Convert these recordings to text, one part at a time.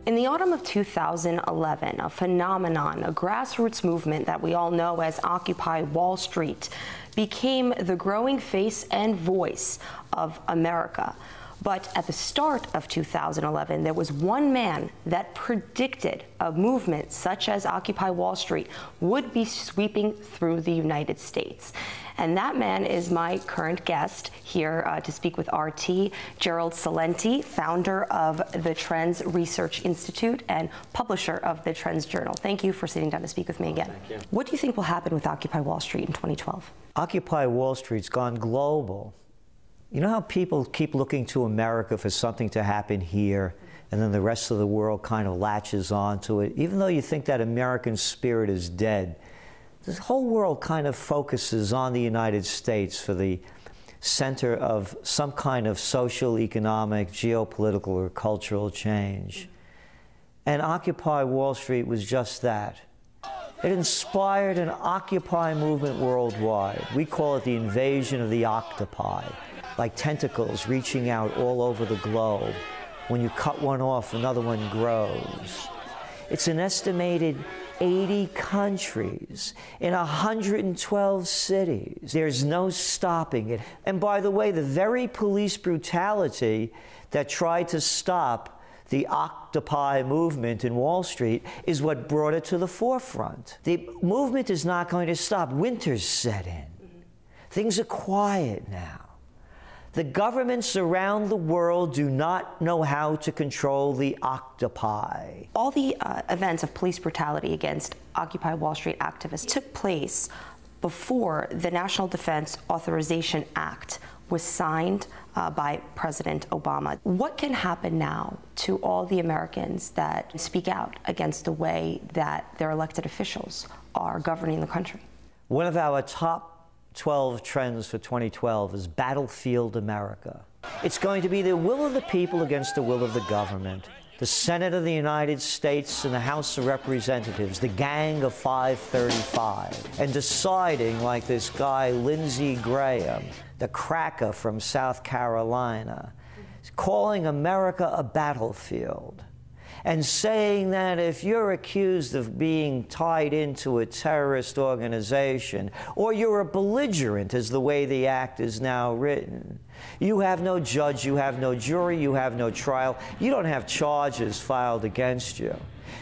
In the autumn of 2011, a phenomenon, a grassroots movement that we all know as Occupy Wall Street, became the growing face and voice of America. But at the start of 2011, there was one man that predicted a movement such as Occupy Wall Street would be sweeping through the United States. And that man is my current guest here to speak with RT, Gerald Celente, founder of the Trends Research Institute and publisher of the Trends Journal. Thank you for sitting down to speak with me again. Thank you. What do you think will happen with Occupy Wall Street in 2012? Occupy Wall Street's gone global. You know how people keep looking to America for something to happen here, and then the rest of the world kind of latches onto it? Even though you think that American spirit is dead, the whole world kind of focuses on the United States for the center of some kind of social, economic, geopolitical, or cultural change. And Occupy Wall Street was just that. It inspired an Occupy movement worldwide. We call it the invasion of the octopi, like tentacles reaching out all over the globe. When you cut one off, another one grows. It's an estimated 80 countries in 112 cities. There's no stopping it. And by the way, the very police brutality that tried to stop the Occupy movement in Wall Street is what brought it to the forefront. The movement is not going to stop. Winter's set in. Things are quiet now. The governments around the world do not know how to control the octopi. All the events of police brutality against Occupy Wall Street activists took place before the National Defense Authorization Act was signed by President Obama. What can happen now to all the Americans that speak out against the way that their elected officials are governing the country? One of our top 12 trends for 2012 is Battlefield America. It's going to be the will of the people against the will of the government. The Senate of the United States and the House of Representatives, the gang of 535, and deciding, like this guy Lindsey Graham, the cracker from South Carolina, calling America a battlefield, and saying that if you're accused of being tied into a terrorist organization, or you're a belligerent, as the way the act is now written, you have no judge, you have no jury, you have no trial, you don't have charges filed against you.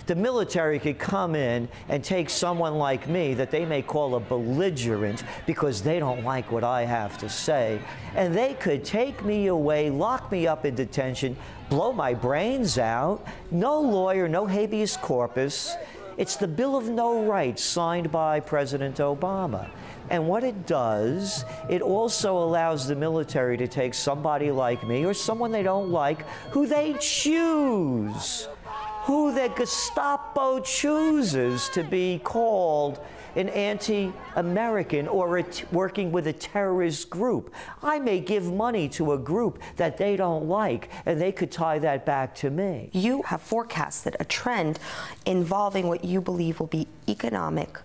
The military could come in and take someone like me that they may call a belligerent because they don't like what I have to say, and they could take me away, lock me up in detention, blow my brains out. No lawyer, no habeas corpus. It's the Bill of No Rights signed by President Obama. And what it does, it also allows the military to take somebody like me or someone they don't like who they choose, who the Gestapo chooses to be called an anti-American or working with a terrorist group. I may give money to a group that they don't like, and they could tie that back to me. You have forecasted a trend involving what you believe will be economic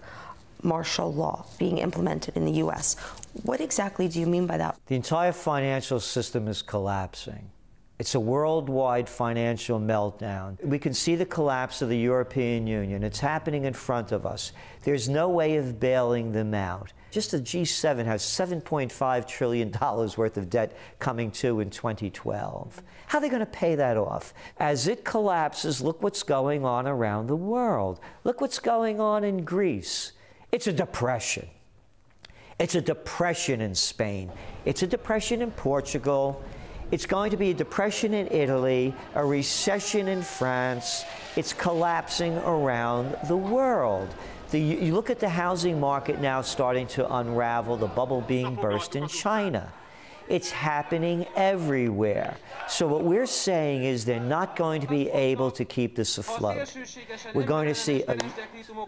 martial law being implemented in the U.S. What exactly do you mean by that? The entire financial system is collapsing. It's a worldwide financial meltdown. We can see the collapse of the European Union. It's happening in front of us. There's no way of bailing them out. Just the G7 has $7.5 trillion worth of debt coming due in 2012. How are they going to pay that off? As it collapses, look what's going on around the world. Look what's going on in Greece. It's a depression. It's a depression in Spain. It's a depression in Portugal. It's going to be a depression in Italy, a recession in France. It's collapsing around the world. You look at the housing market now starting to unravel, the bubble being burst in China. It's happening everywhere. So what we're saying is they're not going to be able to keep this afloat. We're going to see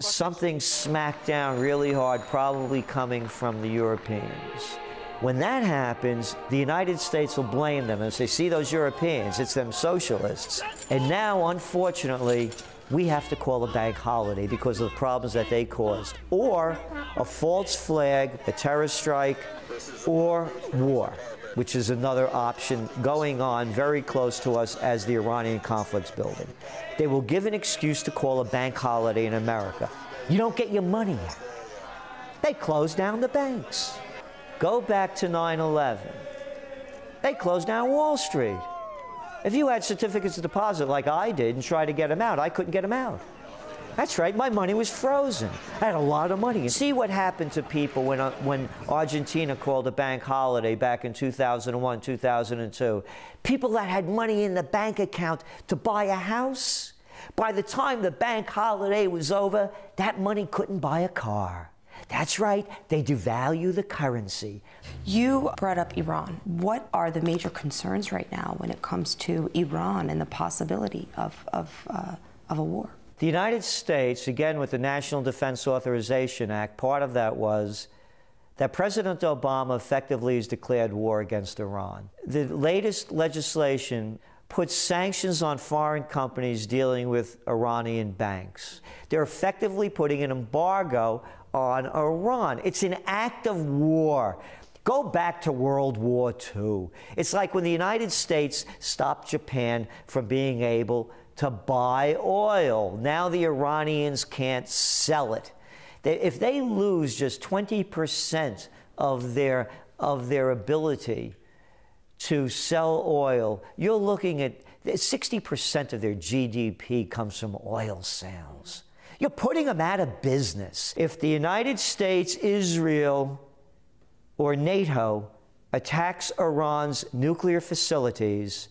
something smack down really hard, probably coming from the Europeans. When that happens, the United States will blame them and say, see those Europeans, it's them socialists. And now, unfortunately, we have to call a bank holiday because of the problems that they caused. Or a false flag, a terrorist strike, or war. which is another option going on very close to us as the Iranian conflict's building. They will give an excuse to call a bank holiday in America. You don't get your money out. They close down the banks. Go back to 9/11. They closed down Wall Street. If you had certificates of deposit like I did and tried to get them out, I couldn't get them out. That's right, my money was frozen. I had a lot of money. See what happened to people when Argentina called a bank holiday back in 2001, 2002. People that had money in the bank account to buy a house, by the time the bank holiday was over, that money couldn't buy a car. That's right, they devalue the currency. You brought up Iran. What are the major concerns right now when it comes to Iran and the possibility of a war? The United States, again with the National Defense Authorization Act, part of that was that President Obama effectively has declared war against Iran. The latest legislation puts sanctions on foreign companies dealing with Iranian banks. They're effectively putting an embargo on Iran. It's an act of war. Go back to World War II. It's like when the United States stopped Japan from being able to buy oil. Now the Iranians can't sell it. If they lose just 20% of their ability to sell oil, you're looking at 60% of their GDP comes from oil sales. You're putting them out of business. If the United States, Israel, or NATO attacks Iran's nuclear facilities,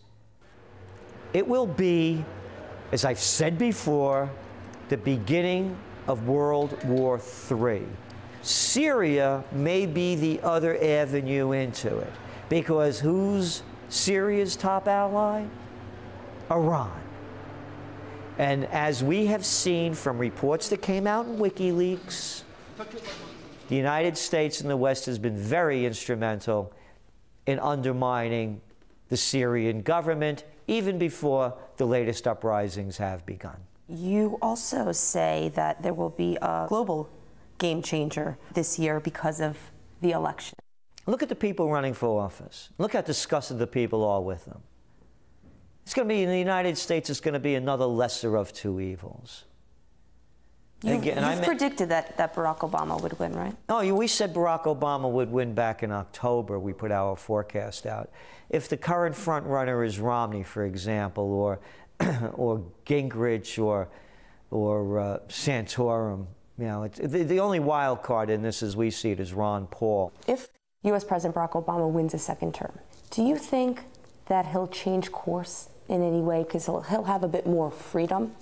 it will be, as I've said before, the beginning of World War III. Syria may be the other avenue into it, because who's Syria's top ally? Iran. And as we have seen from reports that came out in WikiLeaks, the United States and the West has been very instrumental in undermining the Syrian government, even before the latest uprisings have begun. You also say that there will be a global game changer this year because of the election. Look at the people running for office. Look how disgusted the people are with them. It's going to be, in the United States, it's going to be another lesser of two evils. You've predicted that Barack Obama would win, right? Oh, we said Barack Obama would win back in October. We put our forecast out. If the current front runner is Romney, for example, or Gingrich or Santorum, you know, the only wild card in this, as we see it, is Ron Paul. If U.S. President Barack Obama wins a second term, do you think that he'll change course in any way? Because he'll have a bit more freedom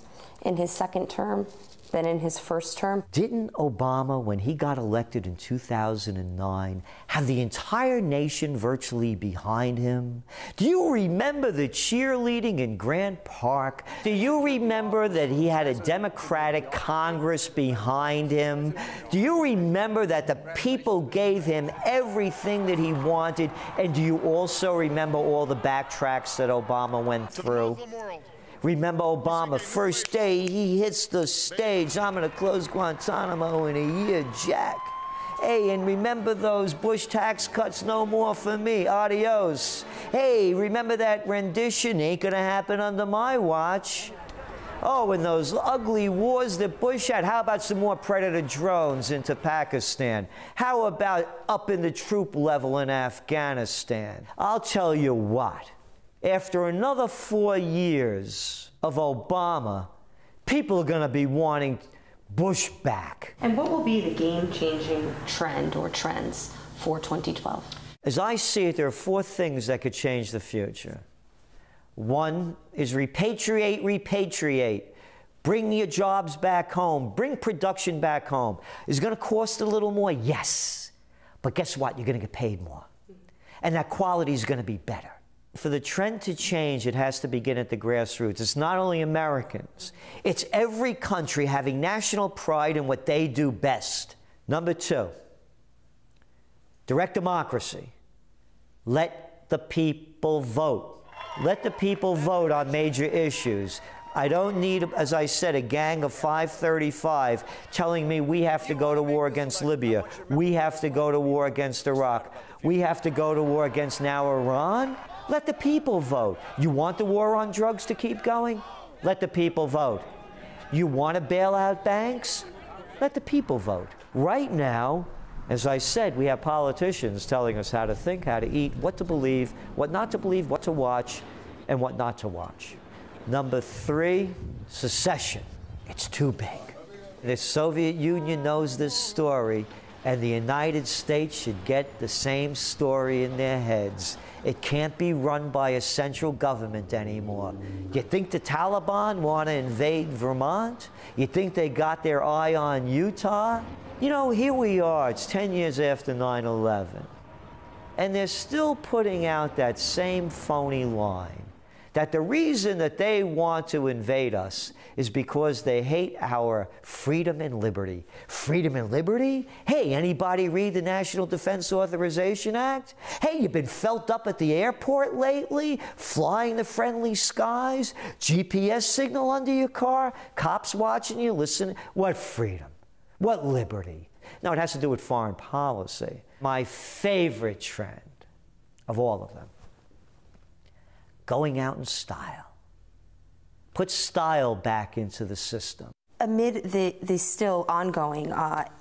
in his second term than in his first term. Didn't Obama, when he got elected in 2009, have the entire nation virtually behind him? Do you remember the cheerleading in Grant Park? Do you remember that he had a Democratic Congress behind him? Do you remember that the people gave him everything that he wanted? And do you also remember all the backtracks that Obama went through? Remember Obama, first day he hits the stage, I'm going to close Guantanamo in a year, Jack. Hey, and remember those Bush tax cuts, no more for me, adios. Hey, remember that rendition, ain't going to happen under my watch. Oh, and those ugly wars that Bush had. How about some more Predator drones into Pakistan? How about up in the troop level in Afghanistan? I'll tell you what. After another 4 years of Obama, people are going to be wanting Bush back. And what will be the game-changing trend or trends for 2012? As I see it, there are 4 things that could change the future. One is repatriate, repatriate. Bring your jobs back home. Bring production back home. Is it going to cost a little more? Yes. But guess what? You're going to get paid more. And that quality is going to be better. For the trend to change, it has to begin at the grassroots. It's not only Americans. It's every country having national pride in what they do best. Number 2, direct democracy. Let the people vote. Let the people vote on major issues. I don't need, as I said, a gang of 535 telling me we have to go to war against Libya. We have to go to war against Iraq. We have to go to war against now Iran? Let the people vote. You want the war on drugs to keep going? Let the people vote. You want to bail out banks? Let the people vote. Right now, as I said, we have politicians telling us how to think, how to eat, what to believe, what not to believe, what to watch, and what not to watch. Number 3, secession. It's too big. The Soviet Union knows this story, and the United States should get the same story in their heads. It can't be run by a central government anymore. You think the Taliban want to invade Vermont? You think they got their eye on Utah? You know, here we are, it's 10 years after 9/11, and they're still putting out that same phony line, that the reason that they want to invade us is because they hate our freedom and liberty. Freedom and liberty? Hey, anybody read the National Defense Authorization Act? Hey, you been felt up at the airport lately? Flying the friendly skies? GPS signal under your car? Cops watching you? Listen, what freedom? What liberty? Now, it has to do with foreign policy. My favorite trend of all of them, going out in style. Put style back into the system. Amid the still ongoing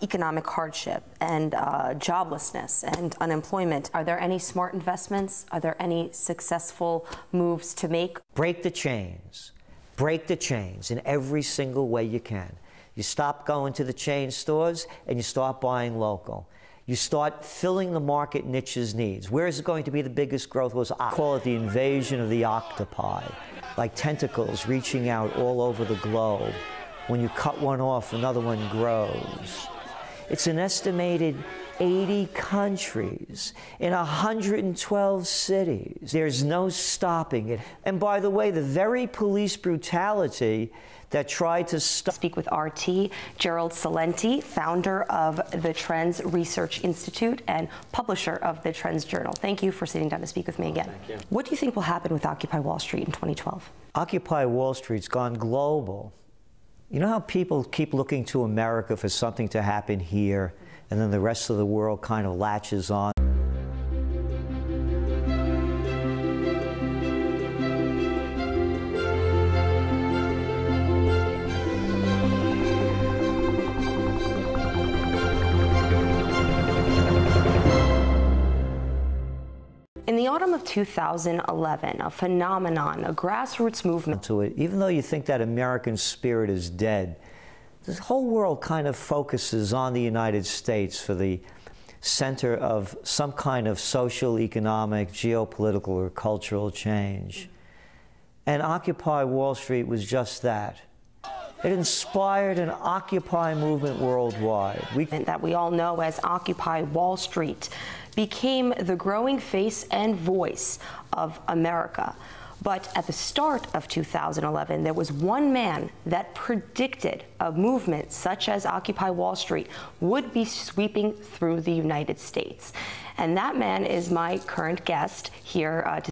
economic hardship and joblessness and unemployment, are there any smart investments? Are there any successful moves to make? Break the chains. Break the chains in every single way you can. You stop going to the chain stores and you start buying local. You start filling the market niche's needs. Where is it going to be the biggest growth? I call it the invasion of the octopi, like tentacles reaching out all over the globe. When you cut one off, another one grows. It's an estimated 80 countries in 112 cities. There's no stopping it. And by the way, the very police brutality that tried to speak with RT, Gerald Celente, founder of the Trends Research Institute and publisher of the Trends Journal. Thank you for sitting down to speak with me again. Thank you. What do you think will happen with Occupy Wall Street in 2012? Occupy Wall Street's gone global. You know how people keep looking to America for something to happen here, and then the rest of the world kind of latches on? In the autumn of 2011, a phenomenon, a grassroots movement to it. Even though you think that American spirit is dead, the whole world kind of focuses on the United States for the center of some kind of social, economic, geopolitical, or cultural change. And Occupy Wall Street was just that. It inspired an Occupy movement worldwide. That we all know as Occupy Wall Street became the growing face and voice of America. But at the start of 2011, there was one man that predicted a movement such as Occupy Wall Street would be sweeping through the United States. And that man is my current guest here to